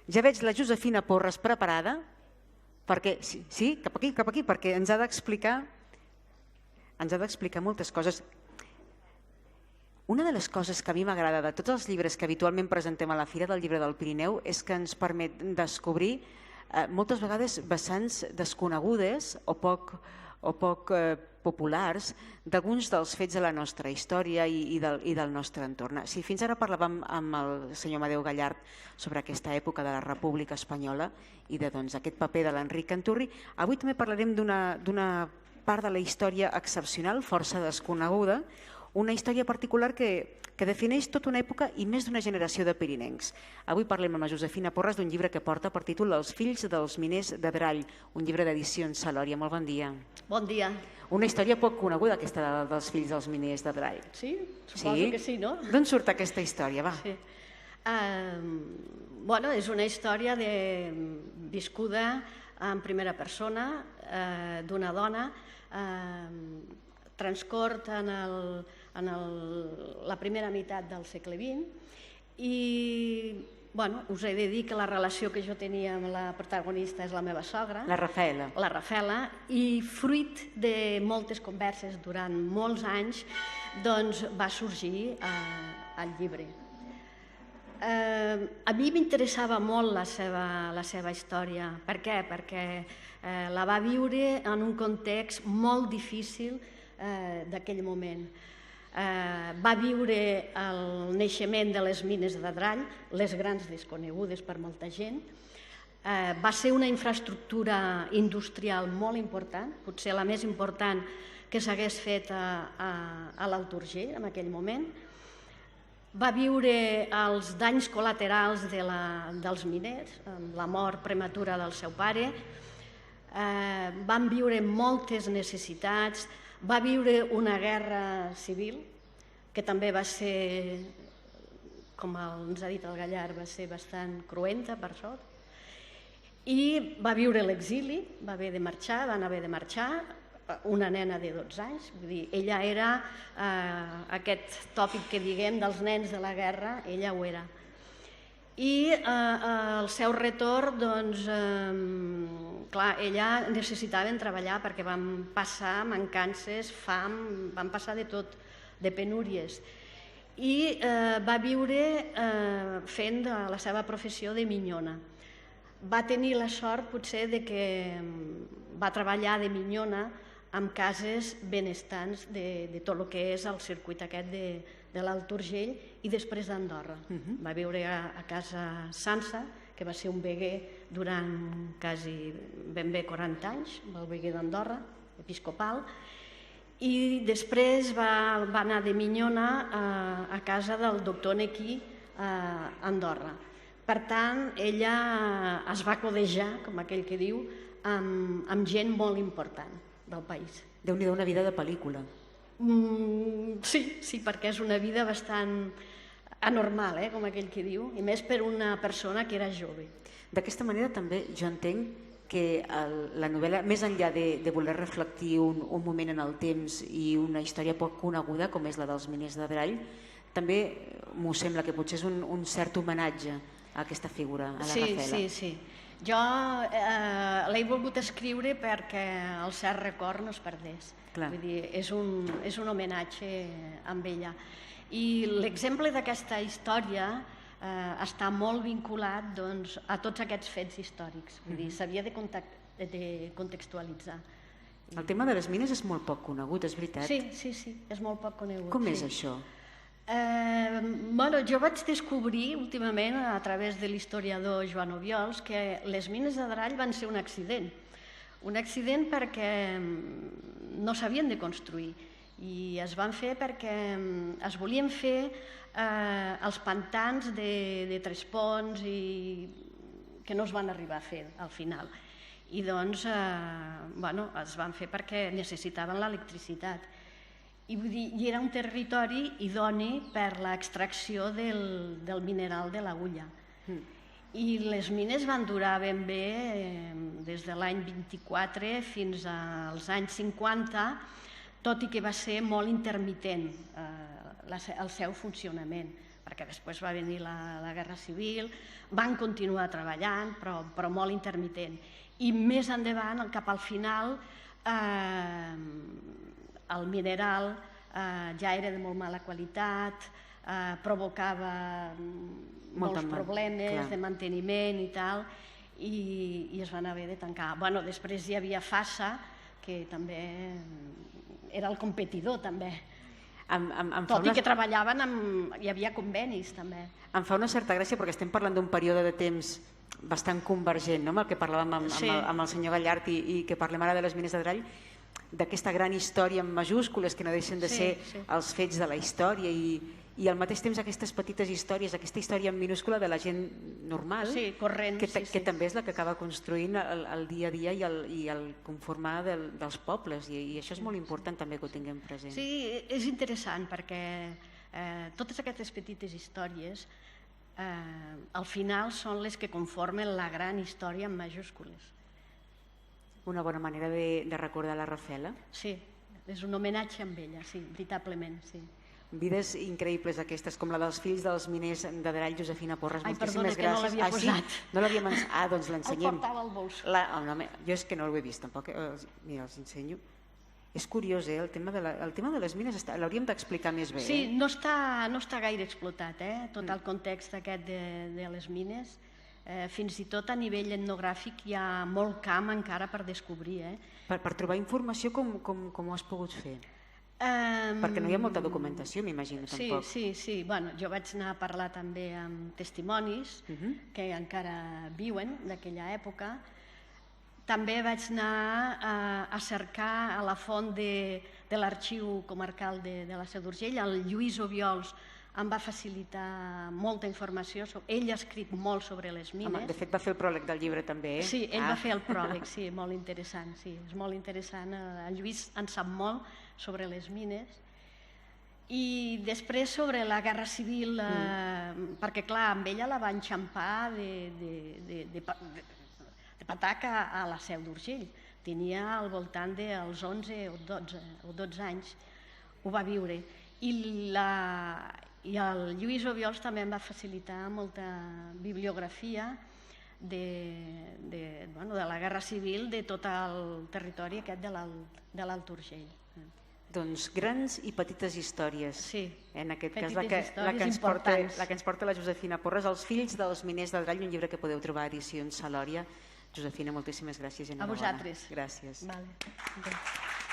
Ja veig la Josefina Porres preparada, perquè, sí, cap aquí, perquè ens ha d'explicar moltes coses. Una de les coses que a mi m'agrada de tots els llibres que habitualment presentem a la Fira del Llibre del Pirineu és que ens permet descobrir moltes vegades vessants desconegudes o poc populars d'alguns dels fets de la nostra història i del nostre entorn. Si fins ara parlàvem amb el senyor Amadeu Gallard sobre aquesta època de la República Espanyola i d'aquest paper de l'Enric Canturri, avui també parlarem d'una part de la història excepcional, força desconeguda, una història particular que defineix tota una època i més d'una generació de pirinencs. Avui parlem amb la Josefina Porres d'un llibre que porta per títol Els fills dels miners d'Adrall, un llibre d'edicions Salòria. Molt bon dia. Bon dia. Una història poc coneguda, aquesta dels fills dels miners d'Adrall. Sí? Suposo que sí, no? D'on surt aquesta història, va? Sí. Bueno, és una història viscuda en primera persona d'una dona, transcort en la primera meitat del segle XX i us he de dir que la relació que jo tenia amb la protagonista és la meva sogra, la Rafaela. La Rafaela, i fruit de moltes converses durant molts anys doncs va sorgir el llibre. A mi m'interessava molt la seva història. Per què? Perquè la va viure en un context molt difícil d'aquell moment. Va viure el naixement de les mines d'Adrall, les grans desconegudes per molta gent. Va ser una infraestructura industrial molt important, potser la més important que s'hagués fet a l'Alt Urgell en aquell moment. Va viure els danys col·laterals dels miners, amb la mort prematura del seu pare. Van viure moltes necessitats. Va viure una guerra civil, que també va ser, com ens ha dit el Gallard, va ser bastant cruenta, per sort. I va viure l'exili, van haver de marxar, una nena de 12 anys. Vull dir, ella era aquest tòpic que diguem dels nens de la guerra, ella ho era. I al seu retorn, doncs, clar, ella necessitava treballar perquè van passar mancances, fam, van passar de tot, de penúries. I va viure fent de la seva professió de minyona. Va tenir la sort, potser, que va treballar de minyona amb cases benestants de tot el que és el circuit aquest de l'Alt Urgell i després d'Andorra. Va viure a Casa Sansa, que va ser un veguer durant quasi ben bé 40 anys, el veguer d'Andorra, episcopal, i després va anar de minyona a casa del doctor Nequí a Andorra. Per tant, ella es va codejar, com aquell que diu, amb gent molt important del país. Déu-n'hi-do, una vida de pel·lícula. Sí, perquè és una vida bastant anormal, com aquell que diu, i més per una persona que era jove. D'aquesta manera també jo entenc que la novel·la, més enllà de voler reflectir un moment en el temps i una història poc coneguda, com és la dels miners d'Adrall, també m'ho sembla que potser és un cert homenatge a aquesta figura, a la Rafaela. Sí. Jo l'he volgut escriure perquè el cert record no es perdés. Vull dir, és un homenatge amb ella. I l'exemple d'aquesta història està molt vinculat a tots aquests fets històrics. Vull dir, s'havia de contextualitzar. El tema de les mines és molt poc conegut, és veritat? Sí, és molt poc conegut. Com és això? Jo vaig descobrir últimament a través de l'historiador Joan Obiols que les mines d'Adrall van ser un accident. Un accident perquè no s'havien de construir i es van fer perquè es volien fer els pantans de Tresponts que no es van arribar a fer al final. I doncs es van fer perquè necessitaven l'electricitat. I era un territori idoni per l'extracció del mineral de l'agulla. I les mines van durar ben bé des de l'any 24 fins als anys 50, tot i que va ser molt intermitent el seu funcionament, perquè després va venir la Guerra Civil, van continuar treballant, però molt intermitent. I més endavant, cap al final, el mineral ja era de molt mala qualitat, provocava molts problemes de manteniment i tal, i es van haver de tancar. Després hi havia Fassa, que també era el competidor, també. Tot i que treballaven, hi havia convenis, també. Em fa una certa gràcia perquè estem parlant d'un període de temps bastant convergent, amb el que parlàvem amb el senyor Gallart i que parlem ara de les mines de Drall, d'aquesta gran història en majúscules que no deixen de ser els fets de la història i al mateix temps aquestes petites històries, aquesta història en minúscula de la gent normal, que també és la que acaba construint el dia a dia i el conformar dels pobles, i això és molt important també que ho tinguem present. Sí, és interessant perquè totes aquestes petites històries al final són les que conformen la gran història en majúscules. Una bona manera de recordar la Rafela. Sí, és un homenatge amb ella, sí, veritablement, sí. Vides increïbles aquestes, com la dels fills dels miners de Drall, Josefina Porres. Ai, perdona, que no l'havia posat. No l'havia mencionat. Ah, doncs l'ensenyem. El portava al bols. Jo és que no l'he vist, tampoc. Mira, els ensenyo. És curiós, el tema de les mines l'hauríem d'explicar més bé. Sí, no està gaire explotat, tot el context aquest de les mines. Fins i tot a nivell etnogràfic hi ha molt camp encara per descobrir. Per trobar informació, com ho has pogut fer? Perquè no hi ha molta documentació, m'imagino, tampoc. Sí. Jo vaig anar a parlar també amb testimonis que encara viuen d'aquella època. També vaig anar a cercar a la font de l'arxiu comarcal de la Seu d'Urgell. El Lluís Obiols em va facilitar molta informació. Ell ha escrit molt sobre les mines. De fet, va fer el pròleg del llibre també, Sí, ell va fer el pròleg, sí, molt interessant. Sí, és molt interessant. El Lluís en sap molt sobre les mines. I després sobre la Guerra Civil, perquè clar, amb ella la va enxampar de pataca a la Seu d'Urgell. Tenia al voltant dels 11 o 12 anys. Ho va viure. I el Lluís Obiols també em va facilitar molta bibliografia de la Guerra Civil de tot el territori aquest de l'Alt Urgell. Doncs grans i petites històries. Sí, en aquest cas la que ens porta la Josefina Porres, Els fills dels miners de Drall, un llibre que podeu trobar a Edicions Salòria. Josefina, moltíssimes gràcies i enhorabona. A vosaltres. Gràcies. Vale.